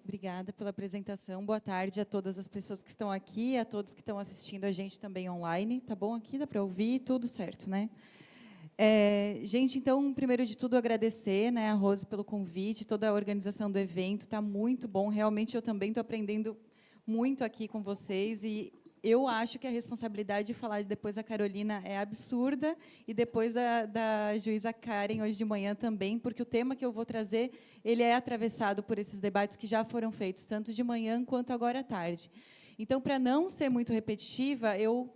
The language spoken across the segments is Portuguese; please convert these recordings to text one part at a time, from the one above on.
Obrigada pela apresentação. Boa tarde a todas as pessoas que estão aqui, a todos que estão assistindo a gente também online. Tá bom aqui? Dá para ouvir? Tudo certo, né? Gente, então, primeiro de tudo, agradecer, né, a Rose pelo convite, toda a organização do evento. Está muito bom. Realmente, eu também estou aprendendo muito aqui com vocês e eu acho que a responsabilidade de falar depois da Carolina é absurda e depois da juíza Karen hoje de manhã também, porque o tema que eu vou trazer, ele é atravessado por esses debates que já foram feitos, tanto de manhã quanto agora à tarde. Então, para não ser muito repetitiva, eu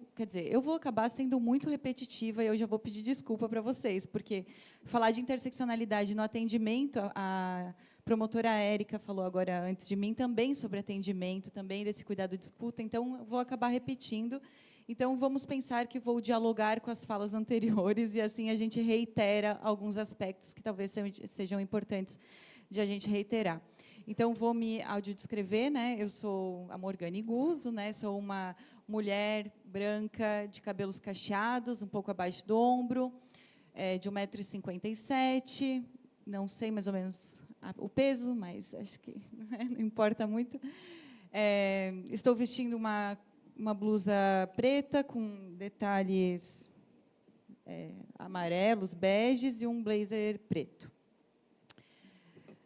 vou acabar sendo muito repetitiva e eu já vou pedir desculpa para vocês, porque falar de interseccionalidade no atendimento, a promotora Érica falou agora antes de mim também sobre atendimento, também desse cuidado de escuta, então vou acabar repetindo. Então, vamos pensar que vou dialogar com as falas anteriores e assim a gente reitera alguns aspectos que talvez sejam importantes de a gente reiterar. Então, vou me audiodescrever, né? Eu sou a Morgane Guzzo, né? Sou uma mulher branca de cabelos cacheados, um pouco abaixo do ombro, de 1,57 m, não sei mais ou menos o peso, mas acho que não importa muito. Estou vestindo uma blusa preta com detalhes amarelos, beges e um blazer preto.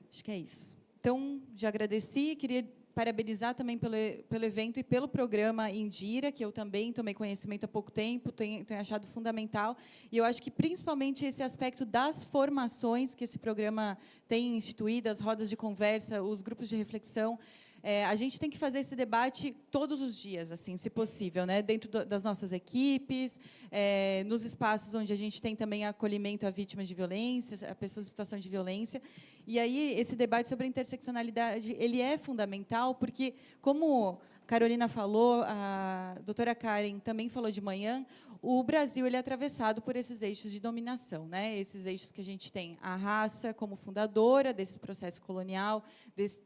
Acho que é isso. Então, já agradeci, queria parabenizar também pelo evento e pelo programa Indira, que eu também tomei conhecimento há pouco tempo, tenho achado fundamental. E eu acho que, principalmente, esse aspecto das formações que esse programa tem instituído, as rodas de conversa, os grupos de reflexão, a gente tem que fazer esse debate todos os dias, assim, se possível, né? Dentro das nossas equipes, nos espaços onde a gente tem também acolhimento a vítimas de violência, a pessoas em situação de violência. E aí, esse debate sobre a interseccionalidade, ele é fundamental, porque, como a Carolina falou, a doutora Karen também falou de manhã, o Brasil ele é atravessado por esses eixos de dominação, né? Esses eixos que a gente tem a raça como fundadora desse processo colonial,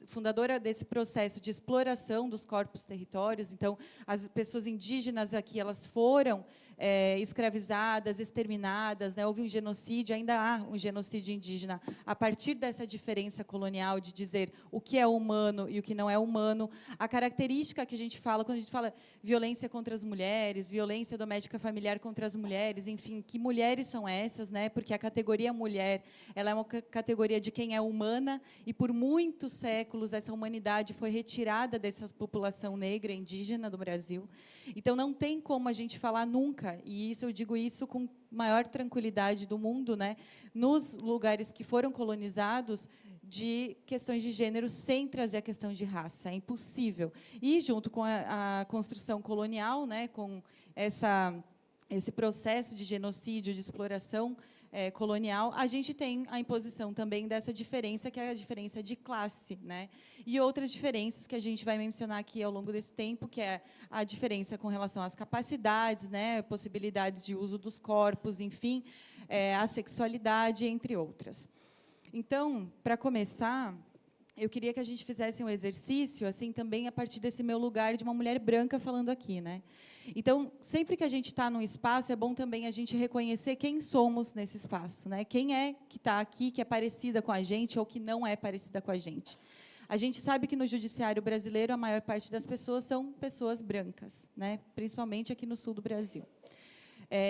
fundadora desse processo de exploração dos corpos territórios. Então, as pessoas indígenas aqui, elas foram escravizadas, exterminadas, né? Houve um genocídio, ainda há um genocídio indígena, a partir dessa diferença colonial de dizer o que é humano e o que não é humano. A característica que a gente fala, quando a gente fala violência contra as mulheres, violência doméstica familiar contra as mulheres, enfim, que mulheres são essas, né? Porque a categoria mulher, ela é uma categoria de quem é humana e por muitos séculos essa humanidade foi retirada dessa população negra indígena do Brasil. Então não tem como a gente falar nunca, e isso eu digo isso com maior tranquilidade do mundo, né? Nos lugares que foram colonizados, de questões de gênero sem trazer a questão de raça, é impossível. E junto com a construção colonial, né, com esse processo de genocídio, de exploração colonial, a gente tem a imposição também dessa diferença, que é a diferença de classe, né? E outras diferenças que a gente vai mencionar aqui ao longo desse tempo, que é a diferença com relação às capacidades, né, possibilidades de uso dos corpos, enfim, a sexualidade, entre outras. Então, para começar, eu queria que a gente fizesse um exercício, assim, também a partir desse meu lugar de uma mulher branca falando aqui, né? Então, sempre que a gente está num espaço, é bom também a gente reconhecer quem somos nesse espaço, né? Quem é que está aqui, que é parecida com a gente ou que não é parecida com a gente. A gente sabe que no judiciário brasileiro a maior parte das pessoas são pessoas brancas, né? Principalmente aqui no sul do Brasil.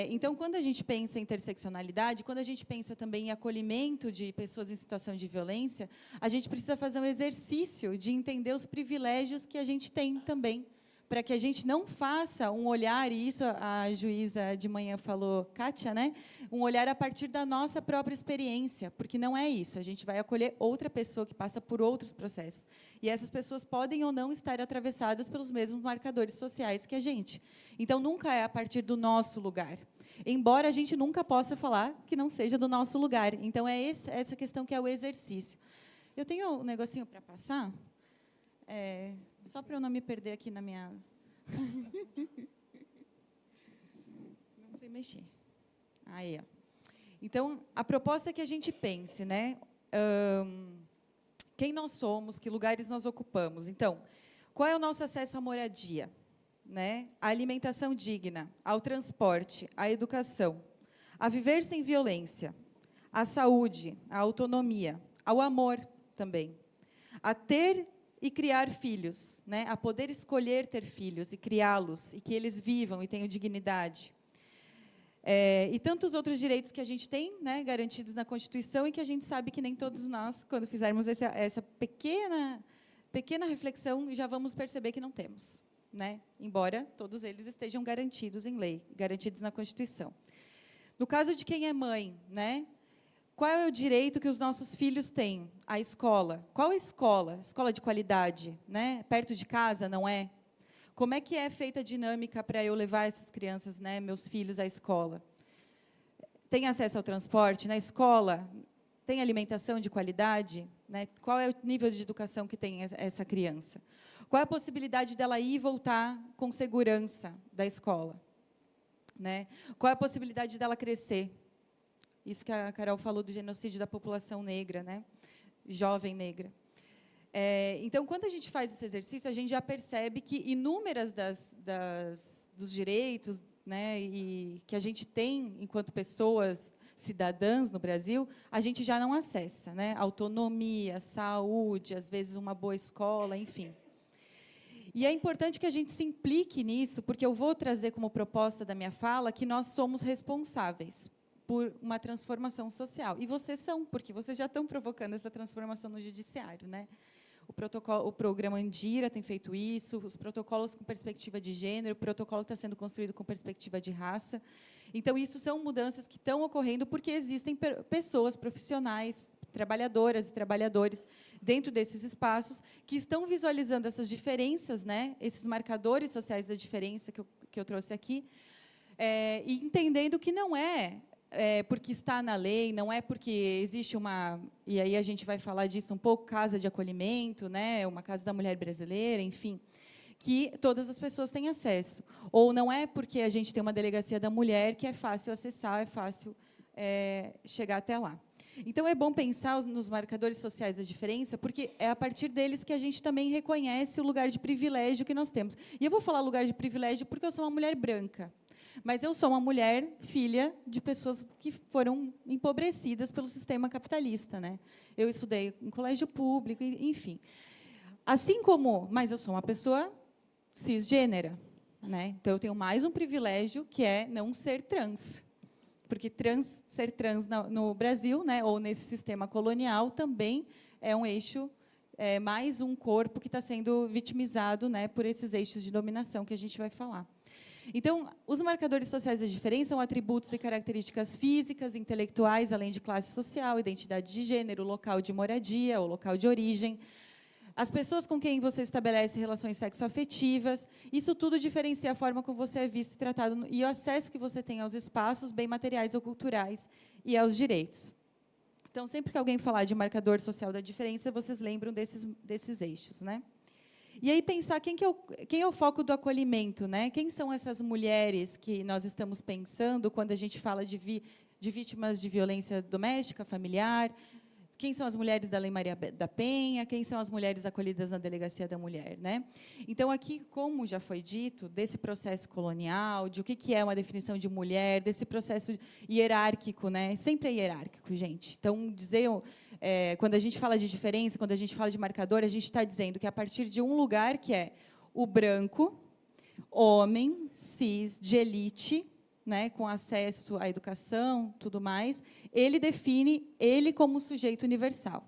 Então, quando a gente pensa em interseccionalidade, quando a gente pensa também em acolhimento de pessoas em situação de violência, a gente precisa fazer um exercício de entender os privilégios que a gente tem também, para que a gente não faça um olhar, e isso a juíza de manhã falou, Kátia, né? Um olhar a partir da nossa própria experiência, porque não é isso, a gente vai acolher outra pessoa que passa por outros processos. E essas pessoas podem ou não estar atravessadas pelos mesmos marcadores sociais que a gente. Então, nunca é a partir do nosso lugar, embora a gente nunca possa falar que não seja do nosso lugar. Então, é essa questão que é o exercício. Eu tenho um negocinho para passar, só para eu não me perder aqui na minha... Não sei mexer. Aí, ó. Então, a proposta é que a gente pense, né? Quem nós somos, que lugares nós ocupamos. Então, qual é o nosso acesso à moradia? Né? À alimentação digna, ao transporte, à educação, a viver sem violência, à saúde, à autonomia, ao amor também, a ter e criar filhos, né? A poder escolher ter filhos e criá-los, e que eles vivam e tenham dignidade. E tantos outros direitos que a gente tem, né, garantidos na Constituição, e que a gente sabe que nem todos nós, quando fizermos essa pequena reflexão, já vamos perceber que não temos, né? Embora todos eles estejam garantidos em lei, garantidos na Constituição. No caso de quem é mãe, né? Qual é o direito que os nossos filhos têm? A escola. Qual escola? Escola de qualidade, né? Perto de casa, não é? Como é que é feita a dinâmica para eu levar essas crianças, né, meus filhos, à escola? Tem acesso ao transporte na escola? Tem alimentação de qualidade? Né? Qual é o nível de educação que tem essa criança? Qual é a possibilidade dela ir e voltar com segurança da escola? Né? Qual é a possibilidade dela crescer? Isso que a Carol falou do genocídio da população negra, né? Jovem negra. Então, quando a gente faz esse exercício, a gente já percebe que inúmeras dos direitos, né, e que a gente tem enquanto pessoas cidadãs no Brasil, a gente já não acessa, né? Autonomia, saúde, às vezes uma boa escola, enfim. E é importante que a gente se implique nisso, porque eu vou trazer como proposta da minha fala que nós somos responsáveis por uma transformação social. E vocês são, porque vocês já estão provocando essa transformação no judiciário, né? O programa Andira tem feito isso, os protocolos com perspectiva de gênero, o protocolo que está sendo construído com perspectiva de raça. Então, isso são mudanças que estão ocorrendo porque existem pessoas profissionais, trabalhadoras e trabalhadores dentro desses espaços que estão visualizando essas diferenças, né, esses marcadores sociais da diferença que eu trouxe aqui, e entendendo que não é porque está na lei, não é porque existe uma, e aí a gente vai falar disso um pouco, casa de acolhimento, né, uma casa da mulher brasileira, enfim, que todas as pessoas têm acesso. Ou não é porque a gente tem uma delegacia da mulher que é fácil acessar, é fácil chegar até lá. Então, é bom pensar nos marcadores sociais da diferença, porque é a partir deles que a gente também reconhece o lugar de privilégio que nós temos. E eu vou falar lugar de privilégio porque eu sou uma mulher branca. Mas eu sou uma mulher filha de pessoas que foram empobrecidas pelo sistema capitalista, né? Eu estudei em colégio público, enfim. Assim como, mas eu sou uma pessoa cisgênera, né? Então eu tenho mais um privilégio, que é não ser trans, porque ser trans no Brasil, né, ou nesse sistema colonial, também é um eixo, mais um corpo que está sendo vitimizado, né, por esses eixos de dominação que a gente vai falar. Então, os marcadores sociais da diferença são atributos e características físicas, intelectuais, além de classe social, identidade de gênero, local de moradia ou local de origem, as pessoas com quem você estabelece relações sexoafetivas, isso tudo diferencia a forma como você é visto e tratado e o acesso que você tem aos espaços, bem materiais ou culturais, e aos direitos. Então, sempre que alguém falar de marcador social da diferença, vocês lembram desses eixos, né? E aí pensar quem é o foco do acolhimento, né? Quem são essas mulheres que nós estamos pensando quando a gente fala de vítimas de violência doméstica, familiar? Quem são as mulheres da Lei Maria da Penha? Quem são as mulheres acolhidas na Delegacia da Mulher, né? Então, aqui, como já foi dito, desse processo colonial, de o que é uma definição de mulher, desse processo hierárquico, né? Sempre é hierárquico, gente. Então, quando a gente fala de diferença, quando a gente fala de marcador, a gente está dizendo que, a partir de um lugar que é o branco, homem, cis, de elite, né, com acesso à educação, tudo mais, ele define ele como sujeito universal.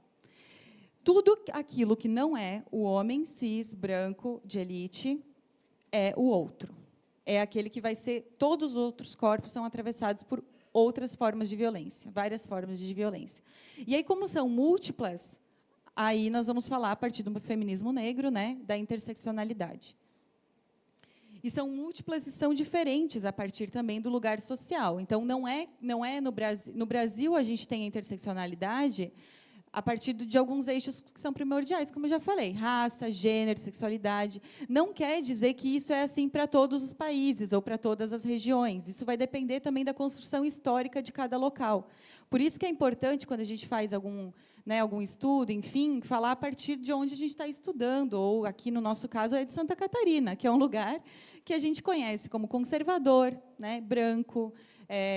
Tudo aquilo que não é o homem cis, branco, de elite, é o outro. É aquele que vai ser... Todos os outros corpos são atravessados por outras formas de violência, várias formas de violência. E aí, como são múltiplas, aí nós vamos falar, a partir do feminismo negro, né, da interseccionalidade. E são múltiplas e são diferentes a partir também do lugar social. Então, não é no Brasil. No Brasil, a gente tem a interseccionalidade a partir de alguns eixos que são primordiais, como eu já falei, raça, gênero, sexualidade. Não quer dizer que isso é assim para todos os países ou para todas as regiões. Isso vai depender também da construção histórica de cada local. Por isso que é importante, quando a gente faz algum estudo, enfim, falar a partir de onde a gente está estudando, ou, aqui, no nosso caso, é de Santa Catarina, que é um lugar que a gente conhece como conservador, né, branco,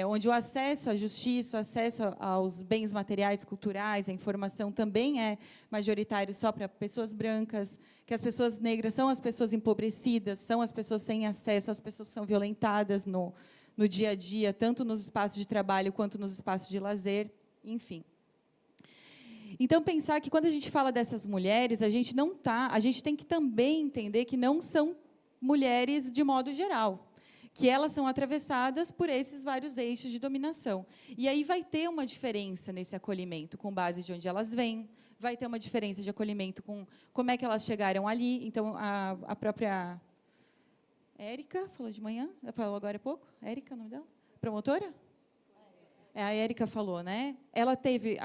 onde o acesso à justiça, o acesso aos bens materiais, culturais, a informação também é majoritário só para pessoas brancas, que as pessoas negras são as pessoas empobrecidas, são as pessoas sem acesso, as pessoas que são violentadas no dia a dia, tanto nos espaços de trabalho quanto nos espaços de lazer, enfim. Então, pensar que, quando a gente fala dessas mulheres, a gente tem que também entender que não são mulheres de modo geral, que elas são atravessadas por esses vários eixos de dominação. E aí vai ter uma diferença nesse acolhimento, com base de onde elas vêm, vai ter uma diferença de acolhimento com como é que elas chegaram ali. Então, a própria Érica falou de manhã, falou agora há pouco, Érica, o nome dela? Promotora? A Érica falou, né? Ela teve,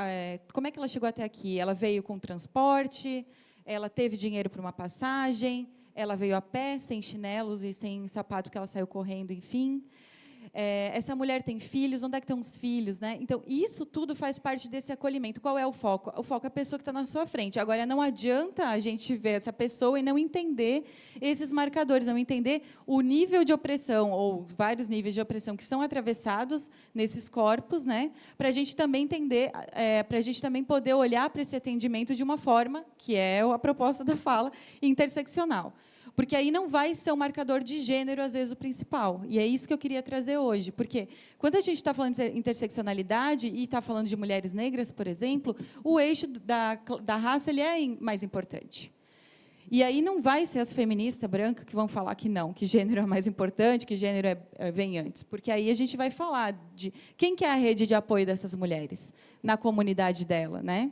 como é que ela chegou até aqui? Ela veio com transporte, ela teve dinheiro para uma passagem, ela veio a pé, sem chinelos e sem sapato, que ela saiu correndo, enfim. Essa mulher tem filhos, onde é que estão os filhos, né? Então, isso tudo faz parte desse acolhimento. Qual é o foco? O foco é a pessoa que está na sua frente. Agora, não adianta a gente ver essa pessoa e não entender esses marcadores, não entender o nível de opressão, ou vários níveis de opressão que são atravessados nesses corpos, né? Para a gente também entender, para a gente também poder olhar para esse atendimento de uma forma, que é a proposta da fala, interseccional. Porque aí não vai ser um marcador de gênero, às vezes, o principal. E é isso que eu queria trazer hoje. Porque, quando a gente está falando de interseccionalidade e está falando de mulheres negras, por exemplo, o eixo da raça ele é mais importante. E aí não vai ser as feministas brancas que vão falar que não, que gênero é mais importante, que gênero vem antes. Porque aí a gente vai falar de quem que é a rede de apoio dessas mulheres na comunidade dela, né?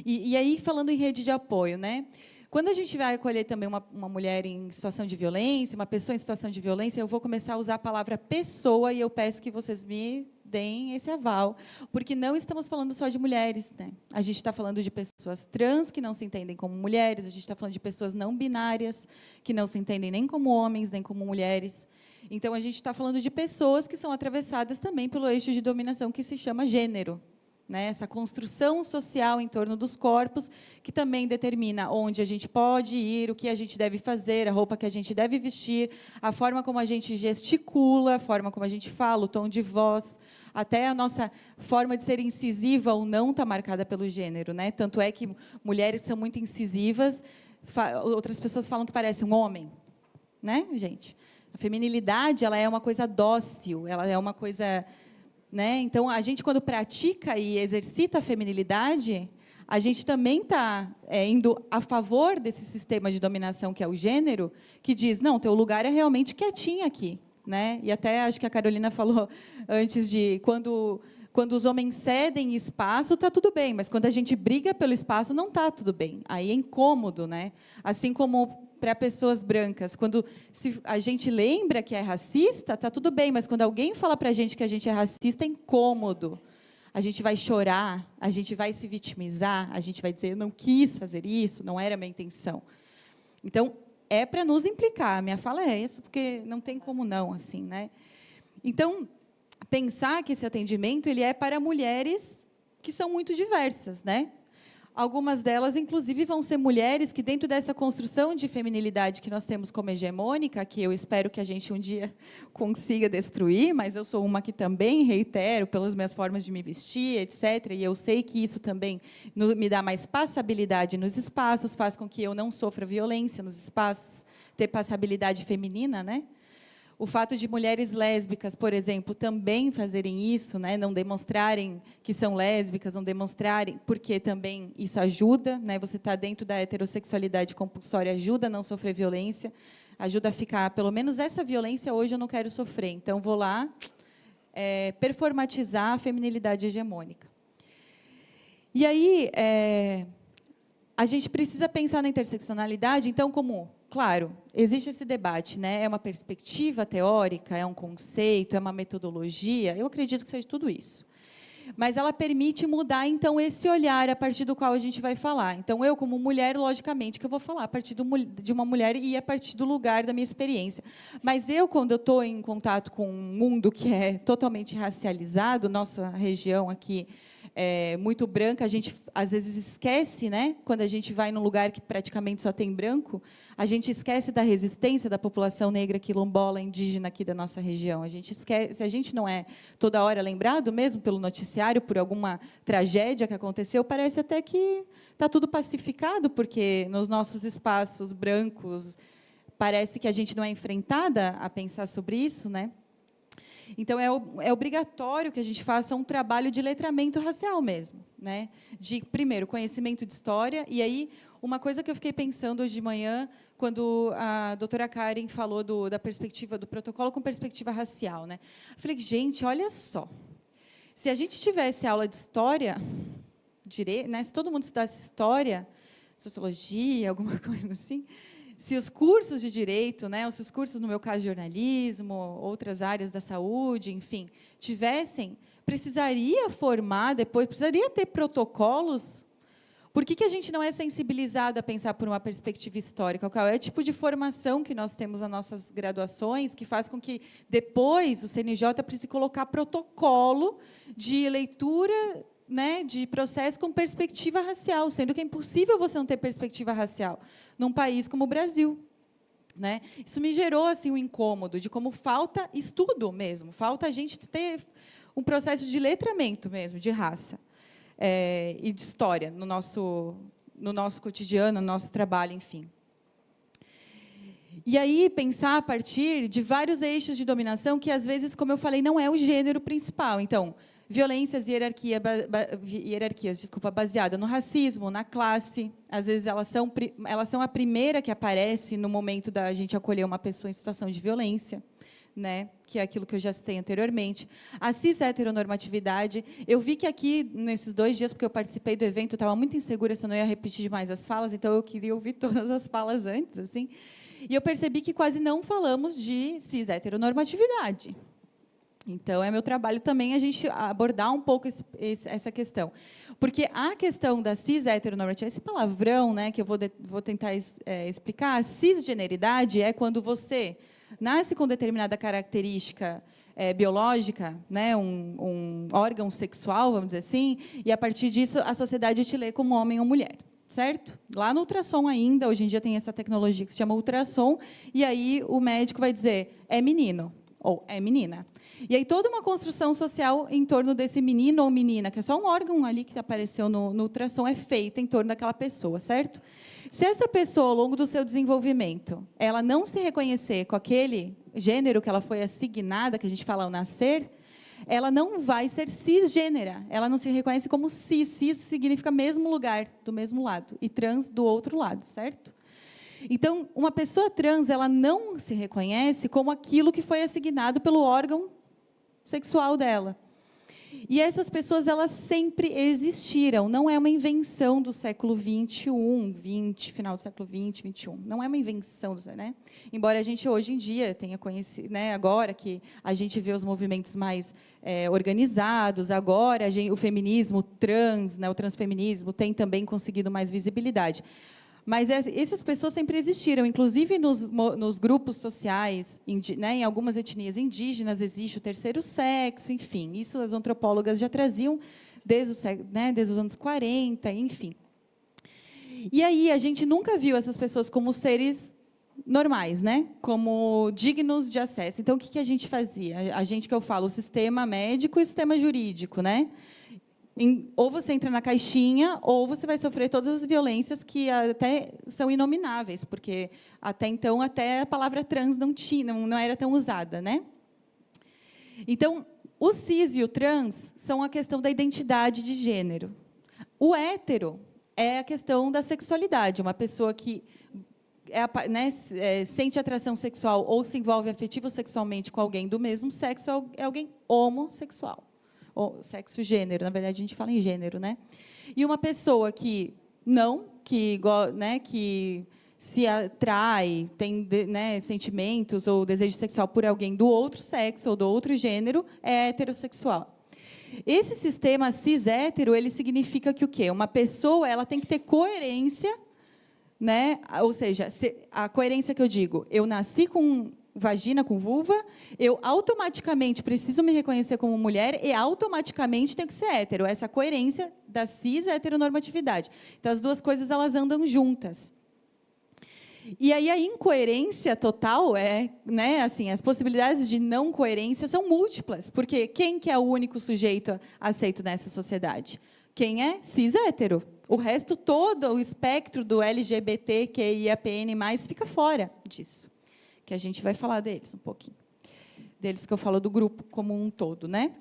E aí, falando em rede de apoio, né? Quando a gente vai acolher também uma mulher em situação de violência, uma pessoa em situação de violência, eu vou começar a usar a palavra pessoa, e eu peço que vocês me deem esse aval, porque não estamos falando só de mulheres, né? A gente está falando de pessoas trans que não se entendem como mulheres, a gente está falando de pessoas não binárias, que não se entendem nem como homens, nem como mulheres. Então, a gente está falando de pessoas que são atravessadas também pelo eixo de dominação que se chama gênero. Né, essa construção social em torno dos corpos, que também determina onde a gente pode ir, o que a gente deve fazer, a roupa que a gente deve vestir, a forma como a gente gesticula, a forma como a gente fala, o tom de voz, até a nossa forma de ser incisiva ou não está marcada pelo gênero. Né? Tanto é que mulheres que são muito incisivas, outras pessoas falam que parece um homem. Né, gente? A feminilidade ela é uma coisa dócil, ela é uma coisa... Né? Então, a gente, quando pratica e exercita a feminilidade, a gente também está indo a favor desse sistema de dominação que é o gênero, que diz, não, teu lugar é realmente quietinho aqui. Né? E até acho que a Carolina falou antes de quando os homens cedem espaço, está tudo bem, mas quando a gente briga pelo espaço, não está tudo bem. Aí é incômodo. Né? Assim como para pessoas brancas, quando a gente lembra que é racista, está tudo bem, mas quando alguém fala para a gente que a gente é racista, é incômodo. A gente vai chorar, a gente vai se vitimizar, a gente vai dizer, eu não quis fazer isso, não era a minha intenção. Então, é para nos implicar. A minha fala é essa, porque não tem como não. Assim, né? Então, pensar que esse atendimento ele é para mulheres que são muito diversas, né? Algumas delas, inclusive, vão ser mulheres que, dentro dessa construção de feminilidade que nós temos como hegemônica, que eu espero que a gente um dia consiga destruir, mas eu sou uma que também reitero pelas minhas formas de me vestir, etc., e eu sei que isso também me dá mais passabilidade nos espaços, faz com que eu não sofra violência nos espaços, ter passabilidade feminina, né? O fato de mulheres lésbicas, por exemplo, também fazerem isso, né, não demonstrarem que são lésbicas, não demonstrarem, porque também isso ajuda, né, você está dentro da heterossexualidade compulsória, ajuda a não sofrer violência, ajuda a ficar, pelo menos essa violência hoje eu não quero sofrer, então vou lá performatizar a feminilidade hegemônica. E aí, a gente precisa pensar na interseccionalidade, então, como... Claro, existe esse debate, né? É uma perspectiva teórica, é um conceito, é uma metodologia, eu acredito que seja tudo isso. Mas ela permite mudar, então, esse olhar a partir do qual a gente vai falar. Então, eu, como mulher, logicamente, que eu vou falar a partir de uma mulher e a partir do lugar da minha experiência. Mas eu, quando eu estou em contato com um mundo que é totalmente racializado, nossa região aqui muito branca, a gente, às vezes, esquece, né? Quando a gente vai num lugar que praticamente só tem branco, a gente esquece da resistência da população negra, quilombola, indígena aqui da nossa região. A gente esquece, se a gente não é toda hora lembrado, mesmo pelo noticiário, por alguma tragédia que aconteceu, parece até que está tudo pacificado, porque nos nossos espaços brancos parece que a gente não é enfrentada a pensar sobre isso, né? Então, é obrigatório que a gente faça um trabalho de letramento racial mesmo, né? De, primeiro, conhecimento de história. E aí, uma coisa que eu fiquei pensando hoje de manhã, quando a doutora Karen falou da perspectiva do protocolo com perspectiva racial, né? Eu falei, gente, olha só, se a gente tivesse aula de história, direito, né? Se todo mundo estudasse história, sociologia, alguma coisa assim, se os cursos de direito, né, os cursos, no meu caso, de jornalismo, outras áreas da saúde, enfim, tivessem, precisaria formar depois, precisaria ter protocolos. Por que a gente não é sensibilizado a pensar por uma perspectiva histórica? Qual é o tipo de formação que nós temos nas nossas graduações que faz com que, depois, o CNJ precise colocar protocolo de leitura, né, de processo com perspectiva racial, sendo que é impossível você não ter perspectiva racial num país como o Brasil, né? Isso me gerou assim um incômodo de como falta estudo mesmo, falta a gente ter um processo de letramento mesmo de raça e de história no nosso cotidiano, no nosso trabalho, enfim. E aí, pensar a partir de vários eixos de dominação que, às vezes, como eu falei, não é o gênero principal. Então, violências e hierarquias, desculpa, baseada no racismo, na classe. Às vezes, elas são a primeira que aparece no momento da gente acolher uma pessoa em situação de violência, né? Que é aquilo que eu já citei anteriormente. A cis-heteronormatividade. Eu vi que aqui, nesses 2 dias, porque eu participei do evento, eu estava muito insegura se eu não ia repetir demais as falas, então eu queria ouvir todas as falas antes, assim. E eu percebi que quase não falamos de cis-heteronormatividade. Então, é meu trabalho também a gente abordar um pouco essa questão. Porque a questão da cis-heteronormatividade, esse palavrão, né, que eu vou tentar explicar, a cisgeneridade é quando você nasce com determinada característica biológica, né, um órgão sexual, vamos dizer assim, e, a partir disso, a sociedade te lê como homem ou mulher. Certo? Lá no ultrassom ainda, hoje em dia tem essa tecnologia que se chama ultrassom, e aí o médico vai dizer, é menino, ou é menina. E aí toda uma construção social em torno desse menino ou menina, que é só um órgão ali que apareceu no ultrassom, é feita em torno daquela pessoa, certo? Se essa pessoa, ao longo do seu desenvolvimento, ela não se reconhecer com aquele gênero que ela foi assignada, que a gente fala ao nascer, ela não vai ser cisgênera, ela não se reconhece como cis. Cis significa mesmo lugar, do mesmo lado, e trans do outro lado, certo? Então, uma pessoa trans, ela não se reconhece como aquilo que foi assignado pelo órgão sexual dela. E essas pessoas, elas sempre existiram, não é uma invenção do século XXI, final do século XX, XXI, não é uma invenção, né? Embora a gente, hoje em dia, tenha conhecido, né, agora que a gente vê os movimentos mais organizados, agora o feminismo trans, né, o transfeminismo, tem também conseguido mais visibilidade. Mas essas pessoas sempre existiram, inclusive nos grupos sociais, né, em algumas etnias indígenas existe o terceiro sexo, enfim, isso as antropólogas já traziam desde os anos 40, enfim. E aí a gente nunca viu essas pessoas como seres normais, né, como dignos de acesso. Então, o que a gente fazia? A gente, que eu falo, o sistema médico e o sistema jurídico, né? Ou você entra na caixinha, ou você vai sofrer todas as violências que até são inomináveis, porque, até então, até a palavra trans não era tão usada, né? Então, o cis e o trans são a questão da identidade de gênero. O hétero é a questão da sexualidade, uma pessoa que sente atração sexual ou se envolve afetivo sexualmente com alguém do mesmo sexo, é alguém homossexual. Sexo, gênero, na verdade, a gente fala em gênero, né? E uma pessoa que se atrai, tem sentimentos ou desejo sexual por alguém do outro sexo ou do outro gênero, é heterossexual. Esse sistema cis-hétero, ele significa que o quê? Uma pessoa, ela tem que ter coerência, né? Ou seja, a coerência que eu digo, eu nasci com vagina com vulva, eu automaticamente preciso me reconhecer como mulher e automaticamente tenho que ser hétero. Essa coerência da cis-heteronormatividade. Então, as duas coisas elas andam juntas. E aí a incoerência total né, assim, as possibilidades de não coerência são múltiplas, porque quem que é o único sujeito aceito nessa sociedade? Quem é cis-hétero. O resto todo, o espectro do LGBTQIAPN+, fica fora disso. Que a gente vai falar deles um pouquinho. Deles que eu falo do grupo como um todo, né?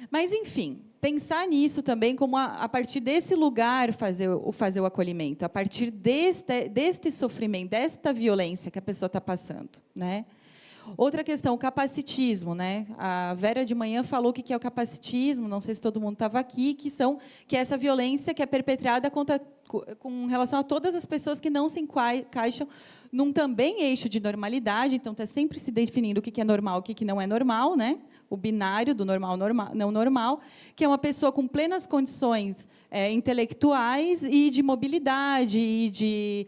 Mas, enfim, pensar nisso também como a partir desse lugar fazer o acolhimento, a partir deste sofrimento, desta violência que a pessoa está passando, né? Outra questão, o capacitismo, né? A Vera de manhã falou o que é o capacitismo, não sei se todo mundo estava aqui, que é essa violência que é perpetrada com relação a todas as pessoas que não se encaixam num também eixo de normalidade, então está sempre se definindo o que é normal, o que não é normal, né? O binário do normal, não normal, que é uma pessoa com plenas condições intelectuais e de mobilidade, e de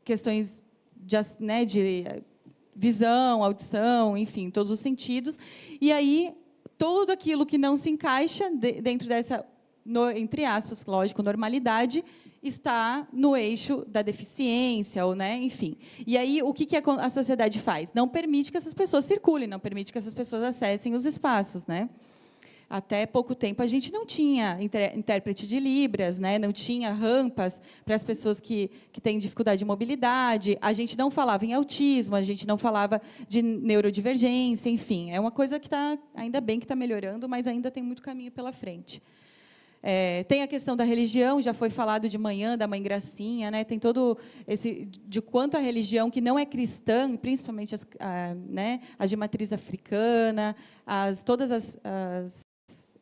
questões de visão, audição, enfim, todos os sentidos. E aí, tudo aquilo que não se encaixa dentro dessa, entre aspas, lógico, normalidade, está no eixo da deficiência, ou, né, enfim. E aí, o que a sociedade faz? Não permite que essas pessoas circulem, não permite que essas pessoas acessem os espaços, né? Até pouco tempo, a gente não tinha intérprete de Libras, né? Não tinha rampas para as pessoas que têm dificuldade de mobilidade, a gente não falava em autismo, a gente não falava de neurodivergência, enfim. É uma coisa que ainda bem que está melhorando, mas ainda tem muito caminho pela frente. Tem a questão da religião, já foi falado de manhã, da Mãe Gracinha, né? Tem todo de quanto a religião que não é cristã, principalmente as de matriz africana, todas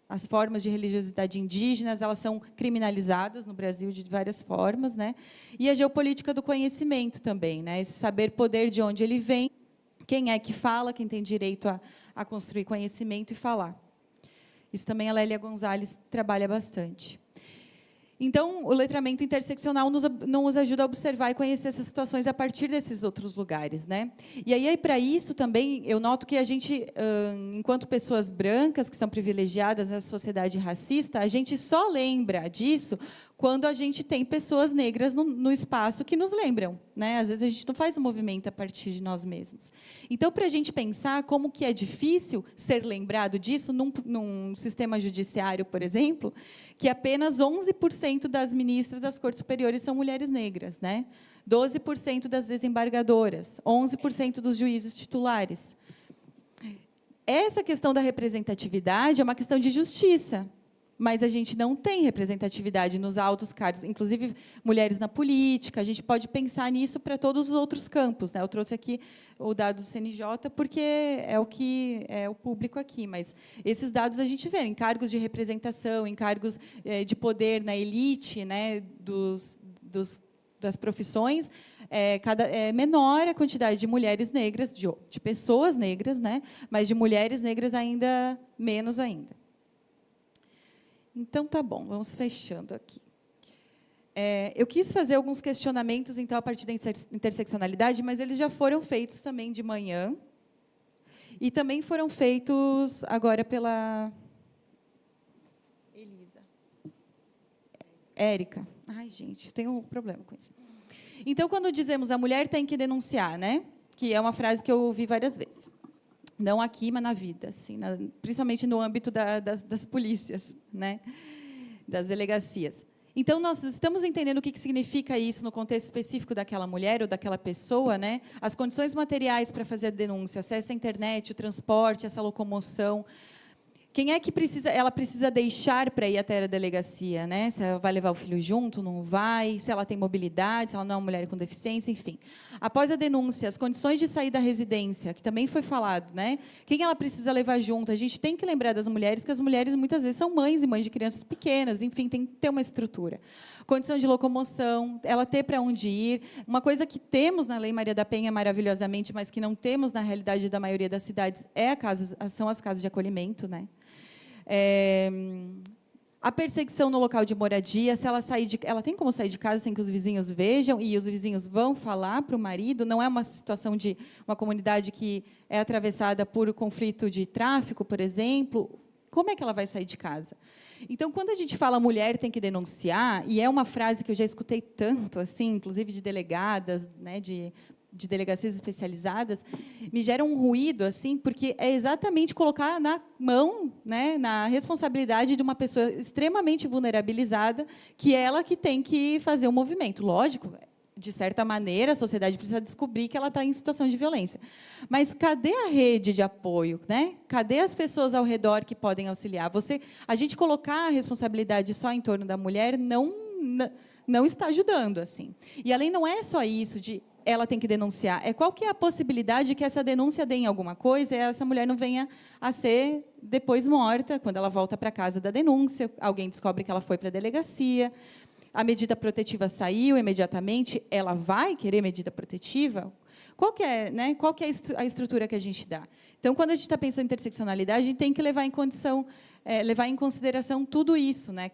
as formas de religiosidade indígenas, elas são criminalizadas no Brasil de várias formas, né? E a geopolítica do conhecimento também, né? Esse saber poder de onde ele vem, quem é que fala, quem tem direito a construir conhecimento e falar. Isso também a Lélia Gonzalez trabalha bastante. Então, o letramento interseccional nos ajuda a observar e conhecer essas situações a partir desses outros lugares, né? E aí, para isso, também, eu noto que a gente, enquanto pessoas brancas, que são privilegiadas na sociedade racista, a gente só lembra disso quando a gente tem pessoas negras no espaço que nos lembram, né? Às vezes, a gente não faz um movimento a partir de nós mesmos. Então, para a gente pensar como que é difícil ser lembrado disso num sistema judiciário, por exemplo, que apenas 11% das ministras das cortes superiores são mulheres negras, né? 12% das desembargadoras, 11% dos juízes titulares. Essa questão da representatividade é uma questão de justiça, mas a gente não tem representatividade nos altos cargos, inclusive mulheres na política. A gente pode pensar nisso para todos os outros campos, né? Eu trouxe aqui o dado do CNJ porque é o que é o público aqui, mas esses dados a gente vê em cargos de representação, em cargos de poder na elite, né, das profissões, é menor a quantidade de mulheres negras, de pessoas negras, né, mas de mulheres negras ainda menos ainda. Então, tá bom, vamos fechando aqui. Eu quis fazer alguns questionamentos, então, a partir da interseccionalidade, mas eles já foram feitos também de manhã, e também foram feitos agora pela Elisa. Érica. Ai, gente, tenho um problema com isso. Então, quando dizemos a mulher tem que denunciar, né? Que é uma frase que eu ouvi várias vezes. Não aqui, mas na vida, assim, principalmente no âmbito das polícias, né? Das delegacias. Então, nós estamos entendendo o que significa isso no contexto específico daquela mulher ou daquela pessoa, né? As condições materiais para fazer a denúncia, acesso à internet, o transporte, essa locomoção. Quem é que ela precisa deixar para ir até a delegacia, né? Se ela vai levar o filho junto, não vai, se ela tem mobilidade, se ela não é uma mulher com deficiência, enfim. Após a denúncia, as condições de sair da residência, que também foi falado, né? Quem ela precisa levar junto? A gente tem que lembrar das mulheres, que as mulheres muitas vezes são mães e mães de crianças pequenas, enfim, tem que ter uma estrutura. Condição de locomoção, ela ter para onde ir. Uma coisa que temos na Lei Maria da Penha maravilhosamente, mas que não temos na realidade da maioria das cidades, são as casas de acolhimento, né? A perseguição no local de moradia, se ela sair ela tem como sair de casa sem que os vizinhos vejam e os vizinhos vão falar para o marido? Não é uma situação de uma comunidade que é atravessada por conflito de tráfico, por exemplo? Como é que ela vai sair de casa? Então, quando a gente fala mulher tem que denunciar, e é uma frase que eu já escutei tanto, assim, inclusive de delegadas, né, de delegacias especializadas, me gera um ruído, assim, porque é exatamente colocar na mão, né, na responsabilidade de uma pessoa extremamente vulnerabilizada, que é ela que tem que fazer o movimento. Lógico, de certa maneira, a sociedade precisa descobrir que ela está em situação de violência. Mas cadê a rede de apoio, né? Cadê as pessoas ao redor que podem auxiliar? A gente colocar a responsabilidade só em torno da mulher não está ajudando, assim. E, além, não é só isso de ela tem que denunciar. Qual que é a possibilidade de que essa denúncia dê em alguma coisa e essa mulher não venha a ser depois morta, quando ela volta para casa da denúncia, alguém descobre que ela foi para a delegacia, a medida protetiva saiu imediatamente, ela vai querer medida protetiva? Qual que é, né? Qual que é a estrutura que a gente dá? Então, quando a gente está pensando em interseccionalidade, a gente tem que levar em consideração tudo isso, né?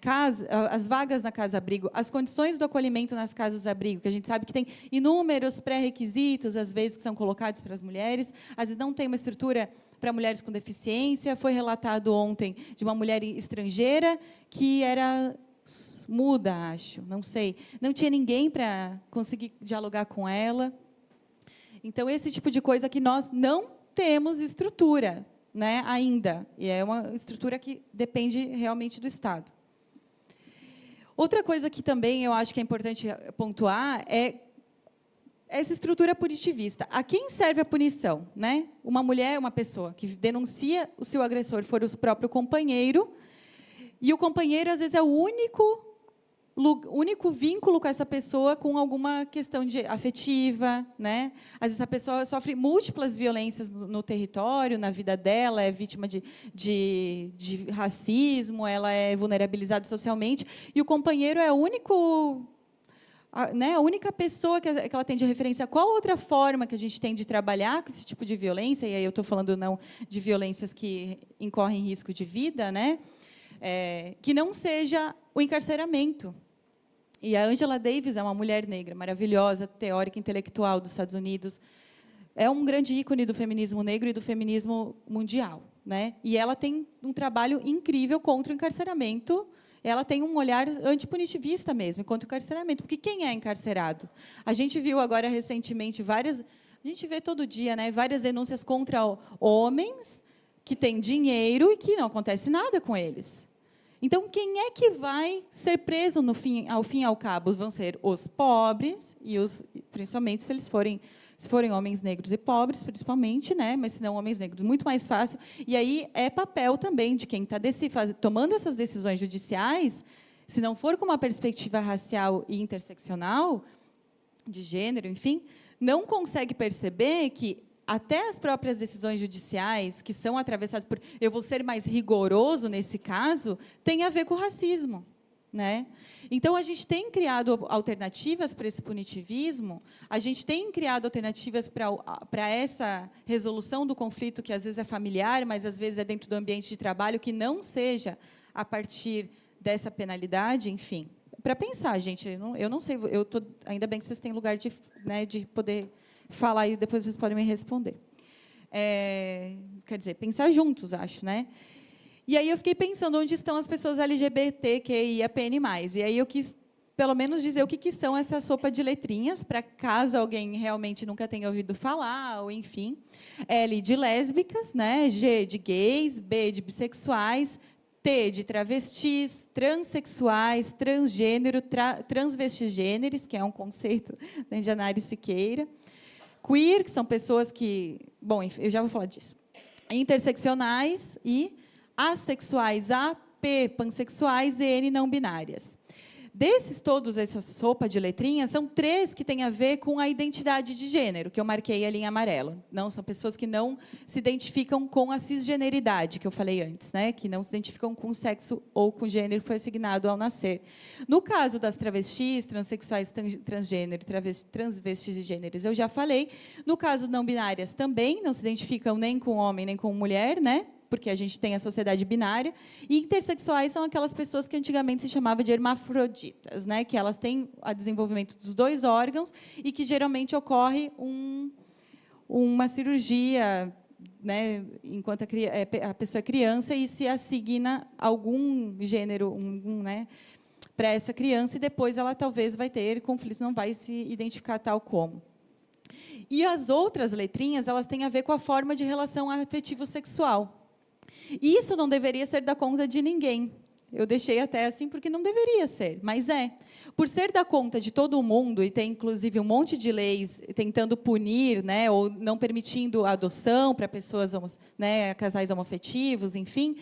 As vagas na casa-abrigo, as condições do acolhimento nas casas-abrigo, que a gente sabe que tem inúmeros pré-requisitos, às vezes, que são colocados para as mulheres, às vezes não tem uma estrutura para mulheres com deficiência. Foi relatado ontem de uma mulher estrangeira que era muda, acho, não sei. Não tinha ninguém para conseguir dialogar com ela. Então, esse tipo de coisa que nós não temos estrutura, né, ainda. E é uma estrutura que depende realmente do Estado. Outra coisa que também eu acho que é importante pontuar é essa estrutura punitivista. A quem serve a punição, né? Uma mulher, uma pessoa que denuncia o seu agressor for o próprio companheiro, e o companheiro, às vezes, é o único vínculo com essa pessoa com alguma questão afetiva, né? Às vezes a pessoa sofre múltiplas violências no território, na vida dela, é vítima de racismo, ela é vulnerabilizada socialmente, e o companheiro é a única pessoa que ela tem de referência. Qual outra forma que a gente tem de trabalhar com esse tipo de violência? E aí eu estou falando não de violências que incorrem risco de vida, né? Que não seja o encarceramento. E a Angela Davis é uma mulher negra maravilhosa, teórica intelectual dos Estados Unidos, é um grande ícone do feminismo negro e do feminismo mundial, né? E ela tem um trabalho incrível contra o encarceramento. Ela tem um olhar antipunitivista mesmo contra o encarceramento, porque quem é encarcerado? A gente viu agora recentemente a gente vê todo dia, né, várias denúncias contra homens que têm dinheiro e que não acontece nada com eles. Então, quem é que vai ser preso ao fim e ao cabo? Vão ser os pobres, principalmente se eles forem homens negros e pobres, principalmente, né? Mas, se não, homens negros, muito mais fácil. E aí é papel também de quem está tomando essas decisões judiciais, se não for com uma perspectiva racial e interseccional, de gênero, enfim, não consegue perceber que até as próprias decisões judiciais, que são atravessadas por eu vou ser mais rigoroso nesse caso, tem a ver com o racismo, né? Então, a gente tem criado alternativas para esse punitivismo, a gente tem criado alternativas para essa resolução do conflito, que às vezes é familiar, mas às vezes é dentro do ambiente de trabalho, que não seja a partir dessa penalidade, enfim. Para pensar, gente, eu não sei, ainda bem que vocês têm lugar de poder falar e depois vocês podem me responder. Quer dizer, pensar juntos, acho, né? E aí eu fiquei pensando onde estão as pessoas LGBTQIAPN+. E aí eu quis, pelo menos, dizer o que são essa sopa de letrinhas, para caso alguém realmente nunca tenha ouvido falar, ou enfim. L de lésbicas, né? G de gays, B de bissexuais, T de travestis, transexuais, transgênero, transvestigêneres, que é um conceito de Janari Siqueira. Queer, que são pessoas que... Bom, enfim, eu já vou falar disso. Interseccionais e assexuais, A, P, pansexuais e N, não binárias. Todos essa sopa de letrinhas, são 3 que têm a ver com a identidade de gênero, que eu marquei ali em amarelo. Não, são pessoas que não se identificam com a cisgeneridade, que eu falei antes, né? Que não se identificam com o sexo ou com o gênero que foi assignado ao nascer. No caso das travestis, transexuais, transgênero, transvestigêneros, eu já falei. No caso não binárias, também não se identificam nem com homem, nem com mulher, né? porque a gente tem a sociedade binária, e intersexuais são aquelas pessoas que antigamente se chamava de hermafroditas, né? Que elas têm o desenvolvimento dos 2 órgãos e que geralmente ocorre uma cirurgia, né, enquanto a pessoa é criança, e se assigna algum gênero, né, para essa criança, e depois ela talvez vai ter conflitos, não vai se identificar tal como. E as outras letrinhas, elas têm a ver com a forma de relação afetivo-sexual. E isso não deveria ser da conta de ninguém. Eu deixei até assim porque não deveria ser, mas é. Por ser da conta de todo mundo, e tem, inclusive, um monte de leis tentando punir, né, ou não permitindo a adoção para pessoas, né, casais homoafetivos, enfim,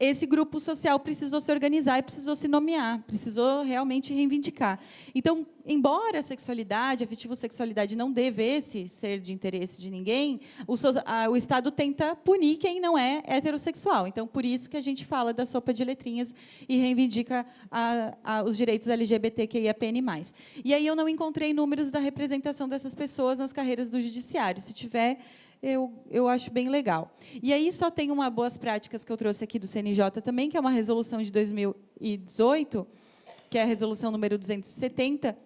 esse grupo social precisou se organizar e precisou se nomear, precisou realmente reivindicar. Então, embora a sexualidade, a afetivo-sexualidade não devesse ser de interesse de ninguém, o Estado tenta punir quem não é heterossexual. Então, por isso que a gente fala da sopa de letrinhas e reivindica os direitos LGBTQIAPN+. E aí eu não encontrei números da representação dessas pessoas nas carreiras do judiciário. Se tiver, eu acho bem legal. E aí só tem uma boas práticas que eu trouxe aqui do CNJ também, que é uma resolução de 2018, que é a resolução número 270,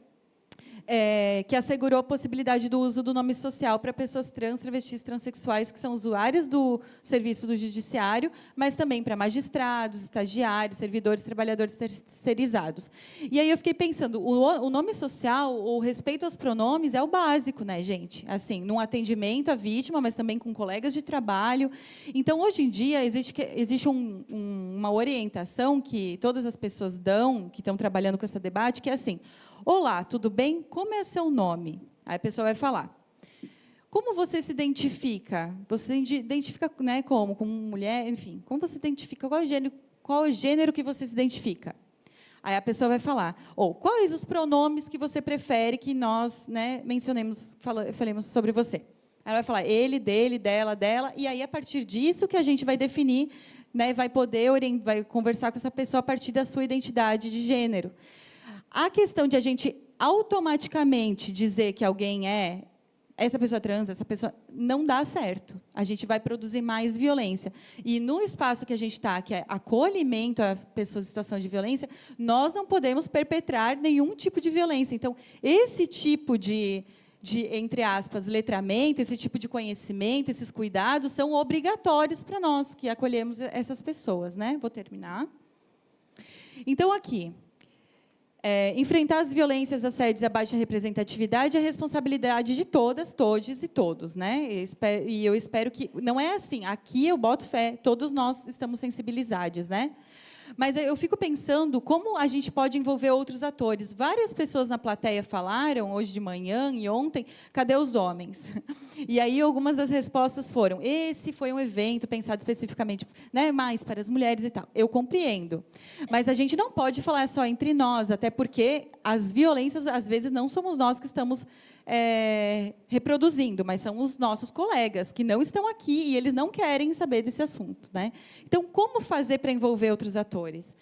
que assegurou a possibilidade do uso do nome social para pessoas trans, travestis, transexuais, que são usuárias do serviço do judiciário, mas também para magistrados, estagiários, servidores, trabalhadores terceirizados. E aí eu fiquei pensando, o nome social, o respeito aos pronomes é o básico, né, gente? Assim, num atendimento à vítima, mas também com colegas de trabalho. Então, hoje em dia, existe uma orientação que todas as pessoas dão, que estão trabalhando com esse debate, que é assim: olá, tudo bem? Como é seu nome? Aí a pessoa vai falar. Como você se identifica? Você se identifica, né, como mulher? Enfim, como você se identifica? Qual é o gênero que você se identifica? Aí a pessoa vai falar. Ou quais os pronomes que você prefere que nós, né, falemos sobre você? Ela vai falar ele, dele, dela, dela. E aí, a partir disso, que a gente vai definir, né, vai conversar com essa pessoa a partir da sua identidade de gênero. A questão de a gente automaticamente dizer que alguém é essa pessoa trans, essa pessoa, não dá certo. A gente vai produzir mais violência. E no espaço que a gente está, que é acolhimento a pessoas em situação de violência, nós não podemos perpetrar nenhum tipo de violência. Então, esse tipo de entre aspas, letramento, esse tipo de conhecimento, esses cuidados, são obrigatórios para nós, que acolhemos essas pessoas, né? Vou terminar. Então, aqui... enfrentar as violências, assédios e a baixa representatividade é a responsabilidade de todas, todes e todos, né? E eu espero que... Não é assim, aqui eu boto fé, todos nós estamos sensibilizados, né? Mas eu fico pensando como a gente pode envolver outros atores. Várias pessoas na plateia falaram, hoje de manhã e ontem, cadê os homens? E aí algumas das respostas foram, esse foi um evento pensado especificamente, né, mais para as mulheres e tal. Eu compreendo. Mas a gente não pode falar só entre nós, até porque as violências, às vezes, não somos nós que estamos reproduzindo, mas são os nossos colegas, que não estão aqui e eles não querem saber desse assunto, né? Então, como fazer para envolver outros atores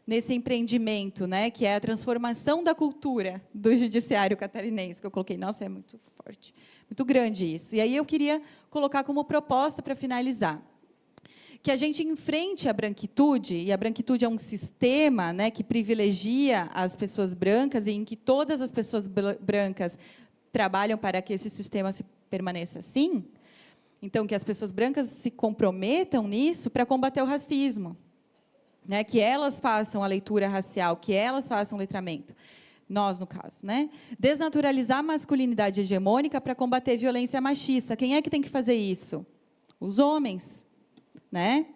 nesse empreendimento, né, que é a transformação da cultura do judiciário catarinense, que eu coloquei, nossa, é muito forte, muito grande isso. E aí eu queria colocar como proposta, para finalizar, que a gente enfrente a branquitude, e a branquitude é um sistema, né, que privilegia as pessoas brancas e em que todas as pessoas brancas trabalham para que esse sistema permaneça assim. Então, que as pessoas brancas se comprometam nisso para combater o racismo, né, que elas façam a leitura racial, que elas façam o letramento. Nós, no caso, né? Desnaturalizar a masculinidade hegemônica para combater a violência machista. Quem é que tem que fazer isso? Os homens, né?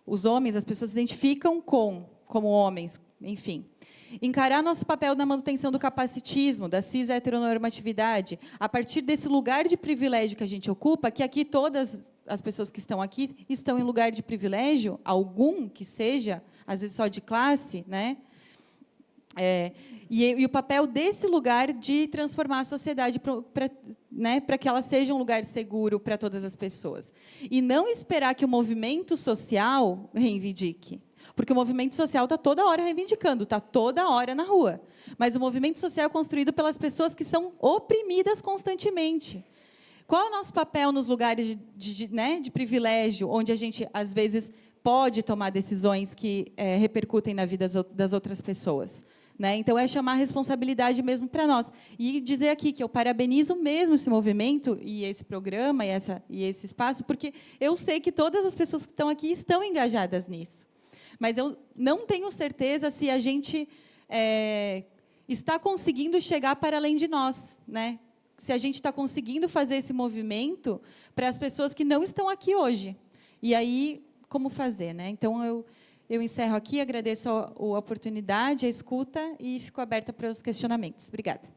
Os homens, as pessoas se identificam como homens, enfim. Encarar nosso papel na manutenção do capacitismo, da cis-heteronormatividade, a partir desse lugar de privilégio que a gente ocupa, que aqui todas as pessoas que estão aqui estão em lugar de privilégio, algum que seja, às vezes só de classe, né? E o papel desse lugar de transformar a sociedade para que ela seja um lugar seguro para todas as pessoas. E não esperar que o movimento social reivindique. Porque o movimento social está toda hora reivindicando, está toda hora na rua. Mas o movimento social é construído pelas pessoas que são oprimidas constantemente. Qual é o nosso papel nos lugares de privilégio, onde a gente, às vezes, pode tomar decisões que repercutem na vida das outras pessoas? Né? Então, é chamar a responsabilidade mesmo para nós. E dizer aqui que eu parabenizo mesmo esse movimento, e esse programa, e esse espaço, porque eu sei que todas as pessoas que estão aqui estão engajadas nisso. Mas eu não tenho certeza se a gente está conseguindo chegar para além de nós, né? Se a gente está conseguindo fazer esse movimento para as pessoas que não estão aqui hoje. E aí, como fazer? Né? Então, eu encerro aqui, agradeço a oportunidade, a escuta, e fico aberta para os questionamentos. Obrigada.